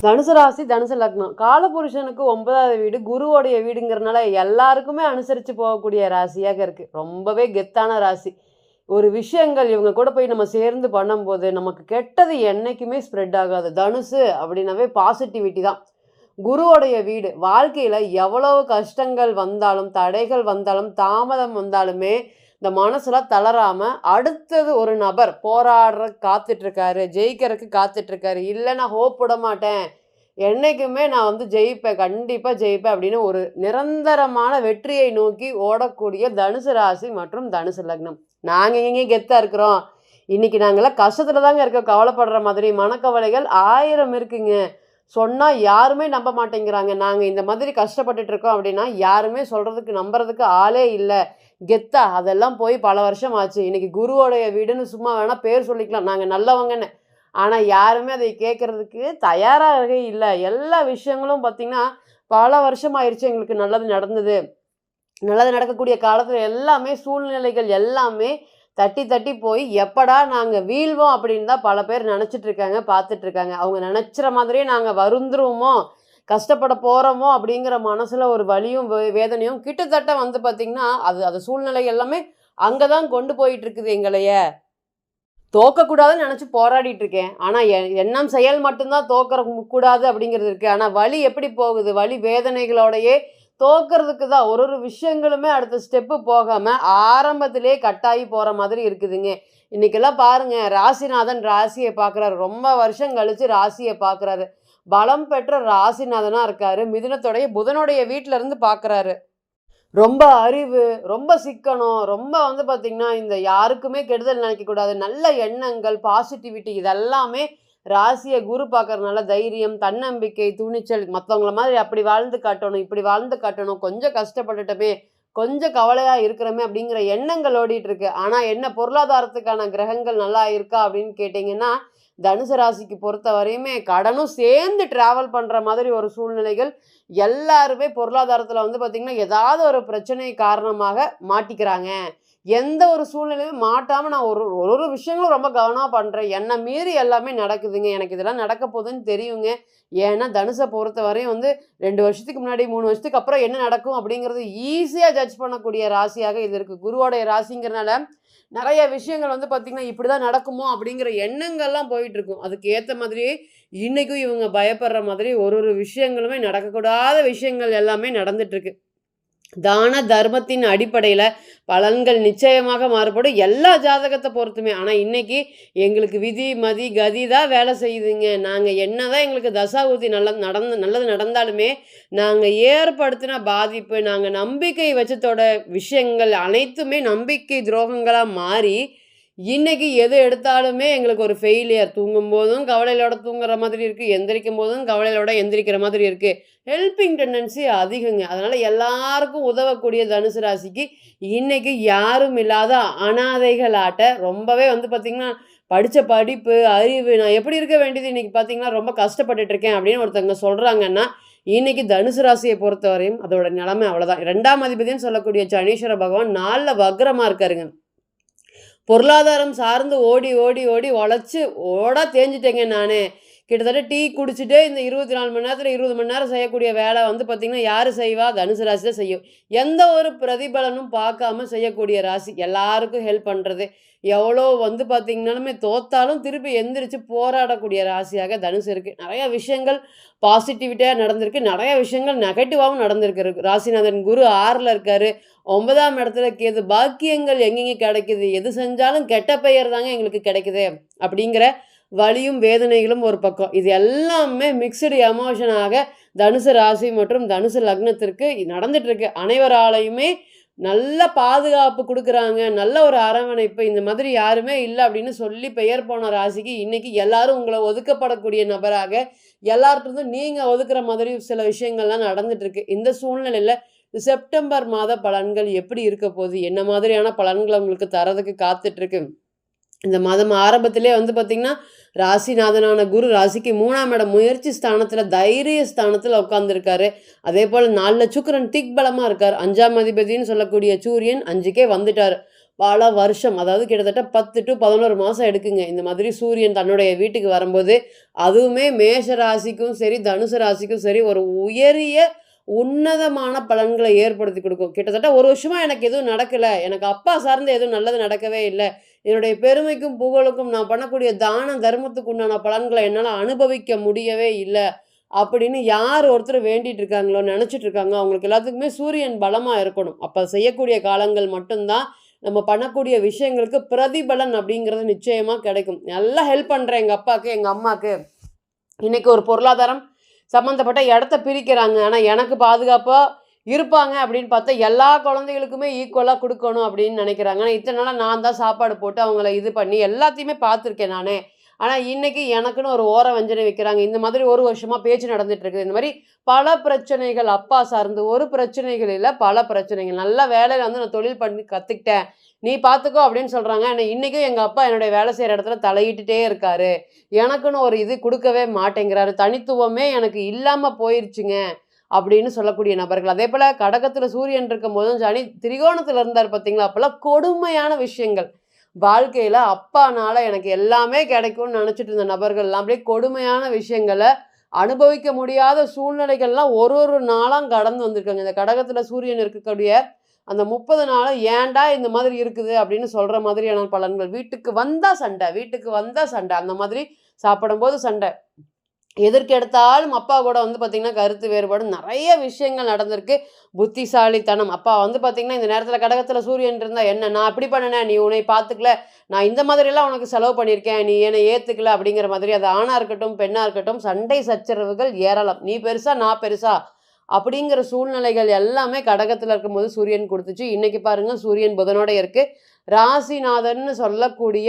தனுசு ராசி, தனுசு லக்னம். காலபுருஷனுக்கு 9வது வீடு குருவோடைய வீடுங்கிறனால எல்லாருக்குமே அனுசரித்து போகக்கூடிய ராசியாக இருக்குது. ரொம்பவே கெத்தான ராசி. ஒரு விஷயங்கள் இவங்க கூட போய் நம்ம சேர்ந்து பண்ணும்போது நமக்கு கெட்டது என்றைக்குமே ஸ்ப்ரெட் ஆகாது. தனுசு அப்படின்னாவே பாசிட்டிவிட்டி தான். குருவோடைய வீடு வாழ்க்கையில் எவ்வளவு கஷ்டங்கள் வந்தாலும், தடைகள் வந்தாலும், தாமதம் வந்தாலுமே இந்த மனசுலாம் தளராமல் அடுத்தது ஒரு நபர் போராடுற காத்துட்ருக்காரு, ஜெயிக்கிறதுக்கு காத்துட்ருக்காரு. இல்லை நான் ஹோப் விட மாட்டேன், என்றைக்குமே நான் வந்து ஜெயிப்பேன், கண்டிப்பாக ஜெயிப்பேன் அப்படின்னு ஒரு நிரந்தரமான வெற்றியை நோக்கி ஓடக்கூடிய தனுசு ராசி மற்றும் தனுசு லக்னம். நாங்கள் எங்கேயும் கெத்தாக இருக்கிறோம், இன்றைக்கி நாங்கள்லாம் கஷ்டத்தில் தாங்க இருக்கோம், கவலைப்படுற மாதிரி மனக்கவலைகள் 1000 இருக்குங்க. சொன்னால் யாருமே நம்ப மாட்டேங்கிறாங்க. நாங்கள் இந்த மாதிரி கஷ்டப்பட்டுட்ருக்கோம் அப்படின்னா யாருமே சொல்கிறதுக்கு நம்புறதுக்கு ஆளே இல்லை. கெத்தா அதெல்லாம் போய் பல வருஷம் ஆச்சு. இன்றைக்கி குருவோடைய வீடுன்னு சும்மா வேணால் பேர் சொல்லிக்கலாம், நாங்கள் நல்லவங்கன்னு. ஆனால் யாருமே அதை கேட்குறதுக்கு தயாராக இல்லை. எல்லா விஷயங்களும் பார்த்திங்கன்னா பல வருஷம் ஆயிடுச்சு எங்களுக்கு நல்லது நடந்தது. நல்லது நடக்கக்கூடிய காலத்தில் எல்லாமே சூழ்நிலைகள் எல்லாமே தட்டி தட்டி போய் எப்படா நாங்கள் வீழ்வோம் அப்படின்னு தான் பல பேர் நினச்சிட்ருக்காங்க, பார்த்துட்ருக்காங்க. அவங்க நினச்சிற மாதிரியே நாங்கள் வருந்துருவோமோ, கஷ்டப்பட போகிறோமோ அப்படிங்கிற மனசில் ஒரு வலியும் வேதனையும் கிட்டத்தட்ட வந்து பார்த்திங்கன்னா அது சூழ்நிலை எல்லாமே அங்கே தான் கொண்டு போயிட்டுருக்குது. எங்களைய தோக்கக்கூடாதுன்னு நினச்சி போராடிட்டுருக்கேன். ஆனால் எண்ணம் செயல் மட்டும்தான் தோக்கிற கூடாது அப்படிங்கிறது இருக்குது. ஆனால் வலி எப்படி போகுது, வலி வேதனைகளோடையே தோக்கிறதுக்கு தான் ஒரு விஷயங்களுமே அடுத்த ஸ்டெப்பு போகாமல் ஆரம்பத்திலே கட்டாயி போகிற மாதிரி இருக்குதுங்க. இன்றைக்கெல்லாம் பாருங்கள், ராசிநாதன் ராசியை பார்க்குறாரு, ரொம்ப வருஷம் கழித்து ராசியை பார்க்குறாரு. பலம் பெற்ற ராசிநாதனாக இருக்கார். மிதுனத்தோடைய புதனுடைய வீட்டிலேருந்து பார்க்குறாரு. ரொம்ப அறிவு, ரொம்ப சிக்கனம், ரொம்ப வந்து பார்த்திங்கன்னா இந்த யாருக்குமே கெடுதல் நினைக்கக்கூடாது, நல்ல எண்ணங்கள், பாசிட்டிவிட்டி இதெல்லாமே ராசியை குரு பார்க்கறதுனால தைரியம், தன்னம்பிக்கை, துணிச்சல், மற்றவங்கள மாதிரி அப்படி வாழ்ந்து காட்டணும், இப்படி வாழ்ந்து காட்டணும், கொஞ்சம் கஷ்டப்பட்டுட்டோமே, கொஞ்சம் கவலையாக இருக்கிறோமே அப்படிங்கிற எண்ணங்கள் ஓடிட்டுருக்கு. ஆனால் என்ன பொருளாதாரத்துக்கான கிரகங்கள் நல்லா இருக்கா அப்படின்னு கேட்டிங்கன்னா, தனுசு ராசிக்கு பொறுத்த வரையுமே கடனும் சேர்ந்து ட்ராவல் பண்ணுற மாதிரி ஒரு சூழ்நிலைகள். எல்லாருமே பொருளாதாரத்தில் வந்து பார்த்திங்கன்னா ஏதாவது ஒரு பிரச்சனை காரணமாக மாட்டிக்கிறாங்க. எந்த ஒரு சூழ்நிலையும் மாட்டாமல் நான் ஒரு விஷயங்களும் ரொம்ப கவனமாக பண்ணுறேன், என்னை மீறி எல்லாமே நடக்குதுங்க, எனக்கு இதெல்லாம் நடக்க போகுதுன்னு தெரியுங்க. ஏன்னா தனுசை பொறுத்த வரையும் வந்து 2 வருஷத்துக்கு முன்னாடி 3 வருஷத்துக்கு அப்புறம் என்ன நடக்கும் அப்படிங்கிறது ஈஸியாக ஜட்ஜ் பண்ணக்கூடிய ராசியாக இது இருக்குது. குருவோடைய ராசிங்கிறனால நிறைய விஷயங்கள் வந்து பார்த்திங்கன்னா இப்படி தான் நடக்குமோ அப்படிங்கிற எண்ணங்கள்லாம் போயிட்டுருக்கும். அதுக்கு ஏற்ற மாதிரியே இன்றைக்கும் இவங்க பயப்படுற மாதிரி ஒரு விஷயங்களுமே நடக்கக்கூடாத விஷயங்கள் எல்லாமே நடந்துட்டுருக்கு. தான தர்மத்தின் அடிப்படையில் பலன்கள் நிச்சயமாக மாறுபடும் எல்லா ஜாதகத்தை பொறுத்துமே. ஆனால் இன்றைக்கி எங்களுக்கு விதி மதி கதி தான் வேலை செய்யுதுங்க. நாங்கள் என்ன தான் எங்களுக்கு தசாபுத்தி நல்லது நடந்தாலுமே நாங்கள் ஏற்படுத்தின பாதிப்பு, நாங்கள் நம்பிக்கை வச்சதோட விஷயங்கள் அனைத்துமே நம்பிக்கை துரோகங்களாக மாறி இன்றைக்கி எது எடுத்தாலுமே எங்களுக்கு ஒரு ஃபெயிலியர். தூங்கும்போதும் கவலையோட தூங்குற மாதிரி இருக்குது, எந்திரிக்கும் போதும் கவலையோட எந்திரிக்கிற மாதிரி இருக்குது. ஹெல்பிங் டெண்டன்சி அதிகங்க. அதனால் எல்லாருக்கும் உதவக்கூடிய தனுசு ராசிக்கு இன்றைக்கி யாரும் இல்லாத அனாதைகளாட்ட ரொம்பவே வந்து பார்த்திங்கன்னா படித்த படிப்பு, அறிவு, நான் எப்படி இருக்க வேண்டியது இன்றைக்கி பார்த்திங்கன்னா ரொம்ப கஷ்டப்பட்டுட்ருக்கேன் அப்படின்னு ஒருத்தவங்க சொல்கிறாங்கன்னா, இன்றைக்கி தனுசு ராசியை பொறுத்தவரையும் அதோட நிலைமை அவ்வளோதான். 2ஆம் அதிபதினு சொல்லக்கூடிய சனீஸ்வர பகவான் 4ல் வக்ரமாக இருக்காருங்க. பொருளாதாரம் சார்ந்து ஓடி ஓடி ஓடி உழைச்சி தேஞ்சிட்டேங்க நான். கிட்டத்தட்ட டீ குடிச்சிட்டே இந்த 24 மணி நேரத்தில் 20 மணி நேரம் செய்யக்கூடிய வேலை வந்து பார்த்திங்கன்னா யார் செய்வா? தனுசு ராசி தான் செய்யும். எந்த ஒரு பிரதிபலனும் பார்க்காம செய்யக்கூடிய ராசி, எல்லாருக்கும் ஹெல்ப் பண்ணுறது, எவ்வளோ வந்து பார்த்திங்கனாலுமே தோத்தாலும் திருப்பி எந்திரிச்சு போராடக்கூடிய ராசியாக தனுசு இருக்குது. நிறையா விஷயங்கள் பாசிட்டிவிட்டியாக நடந்திருக்கு, நிறையா விஷயங்கள் நெகட்டிவாகவும் நடந்திருக்கு. ராசிநாதன் குரு 6ல் இருக்கார், 9ஆம் இடத்துல கேது. பாக்கியங்கள் எங்கெங்கே கிடைக்குது, எது செஞ்சாலும் கெட்ட பெயர் தாங்க எங்களுக்கு கிடைக்குது அப்படிங்கிற வலியும் வேதனைகளும் ஒரு பக்கம். இது எல்லாமே மிக்சடு எமோஷனாக தனுசு ராசி மற்றும் தனுசு லக்னத்திற்கு நடந்துகிட்ருக்கு. அனைவராலையுமே நல்ல பாதுகாப்பு கொடுக்குறாங்க, நல்ல ஒரு அரவணைப்பு. இந்த மாதிரி யாருமே இல்லை அப்படின்னு சொல்லி பெயர் போன ராசிக்கு இன்றைக்கி எல்லாரும் உங்களை ஒதுக்கப்படக்கூடிய நபராக, எல்லார்ட்டும் நீங்கள் ஒதுக்குற மாதிரி சில விஷயங்கள்லாம் நடந்துகிட்ருக்கு. இந்த சூழ்நிலையில் செப்டம்பர் மாத பலன்கள் எப்படி இருக்க போகுது, என்ன மாதிரியான பலன்களை உங்களுக்கு தரதுக்கு காத்துட்ருக்கு. இந்த மாதம் ஆரம்பத்திலே வந்து பார்த்திங்கன்னா ராசிநாதனான குரு ராசிக்கு 3ஆம் இடம் முயற்சி ஸ்தானத்தில், தைரிய ஸ்தானத்தில் உட்காந்துருக்காரு. அதே போல் 4ல் சுக்கிரன் திக்பலமாக இருக்கார். 5ஆம் அதிபதினு சொல்லக்கூடிய சூரியன் 5க்கே வந்துட்டார். பல வருஷம், அதாவது கிட்டத்தட்ட 10 to 11 மாசம் எடுக்குங்க. இந்த மாதிரி சூரியன் தன்னுடைய வீட்டுக்கு வரும்போது, அதுவுமே மேஷ ராசிக்கும் சரி, தனுசு ராசிக்கும் சரி, ஒரு உயரிய உன்னதமான பலன்களை ஏற்படுத்தி குடுக்கும். கிட்டத்தட்ட 1 வருஷமா எனக்கு எதுவும் நடக்கல. எனக்கு அப்பா சார்ந்து எதுவும் நல்லது நடக்கவே இல்ல. என்னுடைய பெருமைக்கும், புகழுக்கும் நான் பண்ணக்கூடிய தான தர்மத்துக்கு உண்டான பலன்கள என்னால அனுபவிக்க முடியவே இல்ல. அப்படின்னு யார் ஒருத்தர் வேண்டிட்டு இருக்காங்களோ, நெனச்சிட்டு இருக்காங்க, அவங்களுக்கு எல்லாத்துக்குமே சூரியன் பலமா இருக்கணும். அப்ப செய்யக்கூடிய காலங்கள் மட்டும் தான் நம்ம பண்ணக்கூடிய விஷயங்களுக்கு பிரதிபலன் அப்படிங்கிறது நிச்சயமா கிடைக்கும். நல்லா ஹெல்ப் பண்றேன் எங்க அப்பாக்கு, எங்க அம்மாக்கு. இன்னைக்கு ஒரு பொருளாதாரம் சம்மந்தப்பட்ட இடத்த பிரிக்கிறாங்க. ஆனா எனக்கு பாதுகாப்பா இருப்பாங்க அப்படின்னு பார்த்தா, எல்லா குழந்தைகளுக்குமே ஈக்குவலா குடுக்கணும் அப்படின்னு நெனைக்கிறாங்க. ஆனா இத்தன நாளா நான் தான் சாப்பாடு போட்டு அவங்கள இது பண்ணி எல்லாத்தையுமே பார்த்துருக்கேன் நானே. ஆனா இன்னைக்கு எனக்குன்னு ஒரு ஓர வஞ்சனை வைக்கிறாங்க. இந்த மாதிரி 1 வருஷமா பேச்சு நடந்துட்டு இருக்குது. இந்த மாரி பல பிரச்சனைகள் அப்பா சார்ந்து, ஒரு பிரச்சனைகள் இல்ல, பல பிரச்சனைகள். நல்ல வேலையில வந்து நான் தொழில் பண்ணி கத்துக்கிட்டேன். நீ பார்த்துக்கோ அப்படின்னு சொல்றாங்க. ஆனா இன்னைக்கும் எங்க அப்பா என்னுடைய வேலை செய்ற இடத்துல தலையிட்டுட்டே இருக்காரு. எனக்குன்னு ஒரு இது குடுக்கவே மாட்டேங்கிறாரு. தனித்துவமே எனக்கு இல்லாம போயிருச்சுங்க. அப்படின்னு சொல்லக்கூடிய நபர்கள். அதேபோல கடகத்துல சூரியன் இருக்கும்போதும் சனி திரிகோணத்துல இருந்தாரு பார்த்தீங்களா? அப்பல்லாம் கொடுமையான விஷயங்கள். வாழ்க்கையில அப்பானால எனக்கு எல்லாமே கிடைக்கும்னு நெனச்சுட்டு இருந்த நபர்கள்லாம் அப்படியே கொடுமையான விஷயங்கள அனுபவிக்க முடியாத சூழ்நிலைகள்லாம் ஒரு ஒரு நாளா கடந்து வந்திருக்காங்க. இந்த கடகத்துல சூரியன் இருக்கக்கூடிய அந்த 30 நாளா ஏன்டா இந்த மாதிரி இருக்குது அப்படின்னு சொல்ற மாதிரியான பலன்கள். வீட்டுக்கு வந்தா சண்டை, வீட்டுக்கு வந்தா சண்டை. அந்த மாதிரி சாப்பிடும்போது சண்டை. எதற்கெடுத்தாலும் அப்பா கூட வந்து பார்த்தீங்கன்னா, கருத்து வேறுபாடு நெறைய விஷயங்கள் நடந்திருக்கு. புத்திசாலித்தனம். அப்பா வந்து பார்த்தீங்கன்னா, இந்த நேரத்தில கடகத்தில சூரியன் இருந்தா, "என்ன நான் அப்படி பண்ணுனேன், நீ உன்னை பார்த்துக்கல. நான் இந்த மாதிரியெல்லாம் உனக்கு செலவு பண்ணியிருக்கேன். நீ என்னை ஏத்துக்கல." அப்படிங்கிற மாதிரி அது ஆணா இருக்கட்டும், பெண்ணா இருக்கட்டும், சண்டை சச்சரவுகள் ஏராளம். "நீ பெருசா, நான் பெருசா." அப்படிங்கிற சூழ்நிலைகள் எல்லாமே கடகத்தில இருக்கும்போது சூரியன் குடுத்துச்சு. இன்னைக்கு பாருங்க சூரியன் புதனோட இருக்கு. ராசிநாதன்னு சொல்லக்கூடிய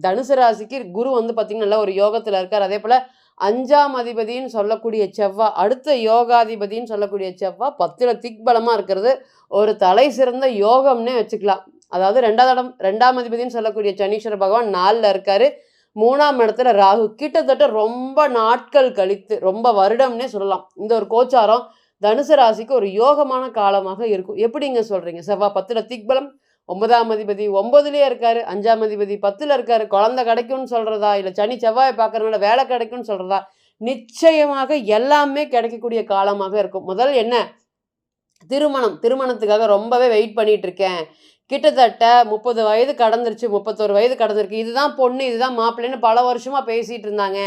தனுசு ராசிக்கு குரு வந்து பார்த்தீங்கன்னா, நல்ல ஒரு யோகத்தில இருக்கார். அதேபோல 5ஆம் அதிபதின்னு சொல்லக்கூடிய செவ்வா, அடுத்த யோகாதிபதின்னு சொல்லக்கூடிய செவ்வா 10ல திக்பலமா இருக்கிறது, ஒரு தலை சிறந்த யோகம்னே வச்சுக்கலாம். அதாவது 2ஆம் அதிபதின்னு சொல்லக்கூடிய சனீஸ்வர பகவான் 4ல இருக்காரு. 3ஆம் இடத்துல ராகு. கிட்டத்தட்ட ரொம்ப நாட்கள் கழித்து, ரொம்ப வருடம்னே சொல்லலாம். இந்த ஒரு கோச்சாரம் தனுசு ராசிக்கு ஒரு யோகமான காலமாக இருக்கும். எப்படிங்க சொல்றீங்க? செவ்வாய் 10ல திக்பலம், 9ஆம் அதிபதி 9லயே இருக்காரு. 5ஆம் அதிபதி 10ல இருக்காரு. குழந்தை கிடைக்கும்னு சொல்றதா? இல்ல சனி செவ்வாய பார்க்கறனால வேலை கிடைக்கும்னு சொல்றதா? நிச்சயமாக எல்லாமே கிடைக்கக்கூடிய காலமாக இருக்கும். முதல் என்ன? திருமணம். திருமணத்துக்காக ரொம்பவே வெயிட் பண்ணிட்டு இருக்கேன். கிட்டத்தட்ட 30 வயது கடந்துருச்சு, 31 வயது கடந்திருக்கு. இதுதான் பொண்ணு, இதுதான் மாப்பிள்ளைன்னு பல வருஷமா பேசிட்டு இருந்தாங்க.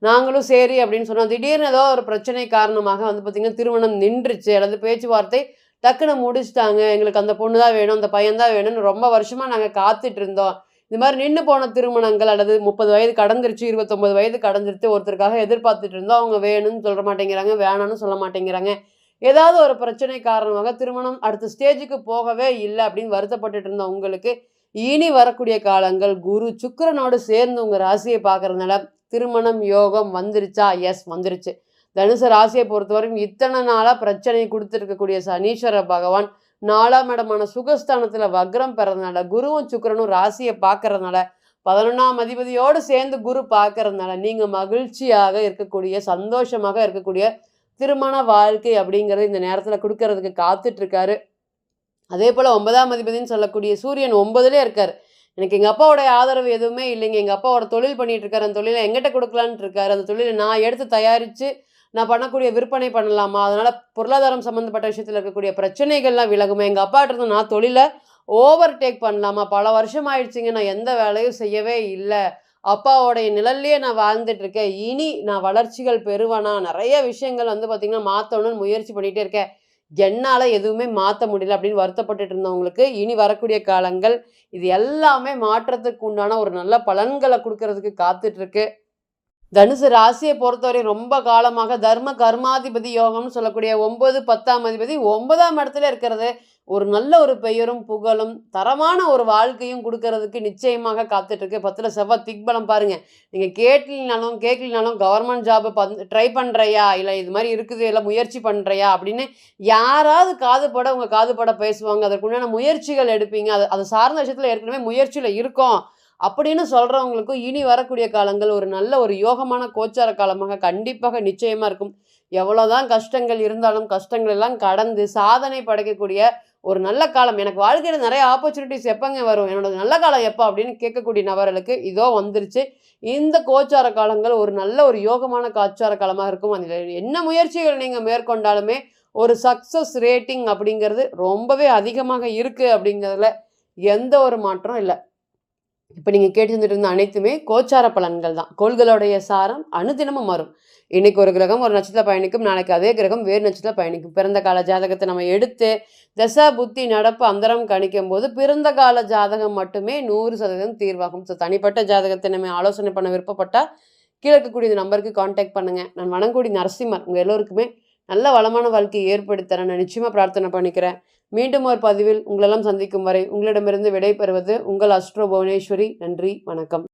நாங்களும் சரி அப்படின்னு சொன்னோம். திடீர்னு ஏதோ ஒரு பிரச்சனை காரணமாக வந்து பார்த்தீங்கன்னா, திருமணம் நின்றுச்சு. அல்லது பேச்சுவார்த்தை டக்குனு முடிச்சுட்டாங்க. எங்களுக்கு அந்த பொண்ணு தான் வேணும், அந்த பையன் தான் வேணும்னு ரொம்ப வருஷமா நாங்க காத்துட்டு இருந்தோம். இந்த மாரி நின்னு போன திருமணங்கள் அல்லது 30 வயது கடந்துருச்சு, 29 வயது கடந்துருச்சு. ஒருத்தருக்காக எதிர்பார்த்துட்டு இருந்தோம். அவங்க வேணும்னு சொல்ல மாட்டேங்கிறாங்க, வேணாம்னு சொல்ல மாட்டேங்கிறாங்க. ஏதாவது ஒரு பிரச்சனை காரணமாக திருமணம் அடுத்த ஸ்டேஜுக்கு போகவே இல்ல அப்படின்னு வருத்தப்பட்டுட்டு இருந்த உங்களுக்கு, இனி வரக்கூடிய காலங்கள் குரு, சுக்கிரனோடு சேர்ந்து உங்க ராசிய பார்க்கறதுனால, திருமணம் யோகம் வந்துருச்சா? எஸ் வந்துருச்சு. தனுசு ராசிய பொறுத்தவரைக்கும் இத்தன நாளா பிரச்சனை குடுத்துருக்கக்கூடிய சனீஸ்வர பகவான் 4ஆம் இடமான சுகஸ்தானத்துல வக்ரம் பெறதுனால, குருவும் சுக்கிரனும் ராசிய பார்க்கறதுனால, 11ஆம் அதிபதியோடு சேர்ந்து குரு பார்க்கறதுனால, நீங்க மகிழ்ச்சியாக இருக்கக்கூடிய, சந்தோஷமாக இருக்கக்கூடிய திருமண வாழ்க்கை அப்படிங்கிறது இந்த நேரத்துல குடுக்கறதுக்கு காத்துட்டு இருக்காரு. அதேபோல 9ஆம் அதிபதின்னு சொல்லக்கூடிய சூரியன் 9லயே இருக்காரு. எனக்கு எங்க அப்பாவோட ஆதரவு எதுவுமே இல்லைங்க. எங்க அப்பா ஒரு தொழில் பண்ணிட்டு இருக்காரு. அந்த தொழில என்கிட்ட குடுக்கலான்ட்டு இருக்காரு. அந்த தொழில நான் எடுத்து தயாரிச்சு, நான் பண்ணக்கூடிய விற்பனை பண்ணலாமா? அதனால பொருளாதாரம் சம்மந்தப்பட்ட விஷயத்துல இருக்கக்கூடிய பிரச்சனைகள்லாம் விலகுமா? எங்க அப்பாட்ட இருந்து நான் தொழில ஓவர்டேக் பண்ணலாமா? பல வருஷம் ஆயிடுச்சுங்க. நான் எந்த வேலையும் செய்யவே இல்ல. அப்பாவோடைய நிழல்லயே நான் வாழ்ந்துட்டு இருக்கேன். இனி நான் வளர்ச்சிகள் பெறுவேனா? நெறைய விஷயங்கள் வந்து பார்த்தீங்கன்னா, மாத்தணும்னு முயற்சி பண்ணிட்டே இருக்கேன். என்னால எதுவுமே மாத்த முடியல அப்படின்னு வருத்தப்பட்டுட்டு இருந்தவங்களுக்கு, இனி வரக்கூடிய காலங்கள் இது எல்லாமே மாற்றத்துக்கு உண்டான ஒரு நல்ல பலன்கள குடுக்கறதுக்கு காத்துட்டு இருக்கு. தனுசு ராசிய பொறுத்தவரை ரொம்ப காலமாக தர்ம கர்மாதிபதி யோகம்னு சொல்லக்கூடிய 9, 10ஆம் அதிபதி 9ஆம் இடத்துல இருக்கிறது, ஒரு நல்ல ஒரு பெயரும், புகழும், தரமான ஒரு வாழ்க்கையும் குடுக்கறதுக்கு நிச்சயமாக காத்துட்டு இருக்கு. 10ல செவ்வாய் திக்பலம் பாருங்க. நீங்க கேட்கலினாலும் கவர்மெண்ட் ஜாப் ட்ரை பண்றியா? இல்ல இது மாரி இருக்குது, இல்ல முயற்சி பண்றியா? அப்படின்னு யாராவது காதுபட உங்க காதுபட பேசுவாங்க. அதற்குண்டான முயற்சிகள் எடுப்பீங்க. அது சார்ந்த விஷயத்துல ஏற்கனவே முயற்சியில இருக்கோம். அப்படின்னு சொல்றவங்களுக்கும் இனி வரக்கூடிய காலங்கள் ஒரு நல்ல ஒரு யோகமான கோச்சார காலமாக கண்டிப்பாக நிச்சயமா இருக்கும். எவ்வளோதான் கஷ்டங்கள் இருந்தாலும் கஷ்டங்கள் எல்லாம் கடந்து சாதனை படைக்கக்கூடிய ஒரு நல்ல காலம், எனக்கு வாழ்க்கையில நிறைய ஆப்பர்ச்சுனிட்டிஸ் எப்பங்க வரும்? என்னோட நல்ல காலம் எப்ப? அப்படின்னு கேட்கக்கூடிய நபர்களுக்கு இதோ வந்துருச்சு. இந்த கோச்சார காலங்கள் ஒரு நல்ல ஒரு யோகமான கோச்சார காலமா இருக்கும். அதில என்ன முயற்சிகள் நீங்க மேற்கொண்டாலுமே, ஒரு சக்சஸ் ரேட்டிங் அப்படிங்கிறது ரொம்பவே அதிகமாக இருக்கு அப்படிங்கிறதுல எந்த ஒரு மாற்றம் இல்ல. இப்ப நீங்க கேட்டுருந்துட்டு இருந்த அனைத்துமே கோச்சார பலன்கள் தான். கோள்களுடைய சாரம் அனுதினமும் மாறும். இன்னைக்கு ஒரு கிரகம் ஒரு நட்சத்திரத்தில பயணிக்கும். நாளைக்கு அதே கிரகம் வேறு நட்சத்திரத்தில பயணிக்கும். பிறந்த கால ஜாதகத்த நம்ம எடுத்து தசா, புத்தி, நடப்பு, அந்தரம் கணிக்கும்போது பிறந்த கால ஜாதகம் மட்டுமே 100% தீர்வாகும். ஸோ தனிப்பட்ட ஜாதகத்தை நம்ம ஆலோசனை பண்ண விருப்பப்பட்டா, கீழ இருக்கக்கூடிய இந்த நம்பருக்கு கான்டாக்ட் பண்ணுங்க. நான் வணங்கக்கூடிய நரசிம்மர் உங்க எல்லோருக்குமே நல்ல வளமான வாழ்க்கையை ஏற்படுத்தி தரேன். நான் நிச்சயமா பிரார்த்தனை பண்ணிக்கிறேன். மீண்டும் ஒரு பதிவில் உங்களெல்லாம் சந்திக்கும் வரை உங்களிடமிருந்து விடை பெறுவது உங்கள் அஸ்ட்ரோ புவனேஸ்வரி. நன்றி, வணக்கம்.